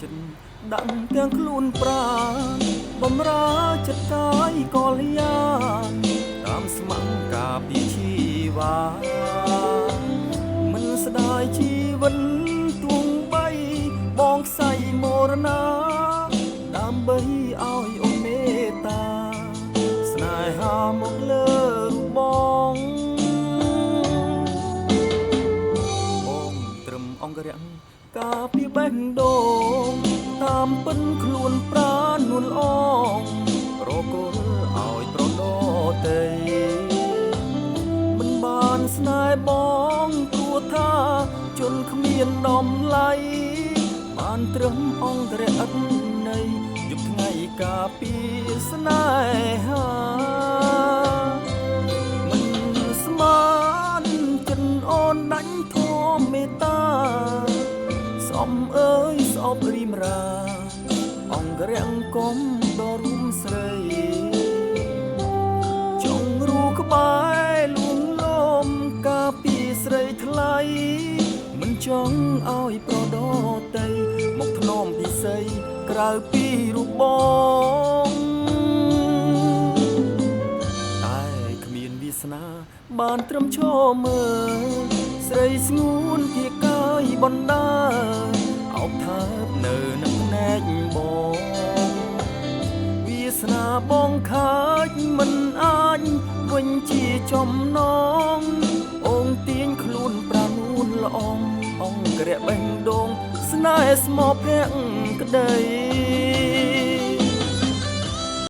ចិត្តដាក់ទាំងខ្លួនប្រាណបំរើចិត្តកាយក៏លយាតាមស្ម័គ្រការពីជីវ៉ាមិនស្ដាយជីវិតទួងបីបងខ្សែមរណាដើម្បីឲ្យអូនមេត្តាស្នេហាមកលើរូបបងត្រឹមអង្គរៈការពីបេះដូងតាមពិនខ្លួនប្រាណនួនអងប្រគល់ឲ្យប្រដោទេមិនបានស្នេហ៍បងព្រោះថាជន់គ្មានដំឡៃបានត្រឹមអង្គរៈឥតន័យយប់ថ្ងៃការពីស្នេហាមិនស្មានចិត្តអូនដាច់ធម៌មេត្តាសំអើយស្អប់រីមរាអង្គរៈកុំដល់រួមស្រីចង់រូក្បែរលួងលោមការពីស្រីថ្លៃមិនចង់ឲ្យប្រដោតីមកធ្នមពិសីក្រៅពីរូបបងតែគ្មានវាសនាបានត្រឹមឈរមើលស្រីស្ងួនជាកាយបណ្ដាអោបថើបនៅនឹងភ្នែកបងវាសនាបងខាចមិនអាចវិញជាចំណងអូនទាញខ្លួនប្រានួនល្អអង្គរៈបេះដូងស្នេហ៍ស្មោភក្តី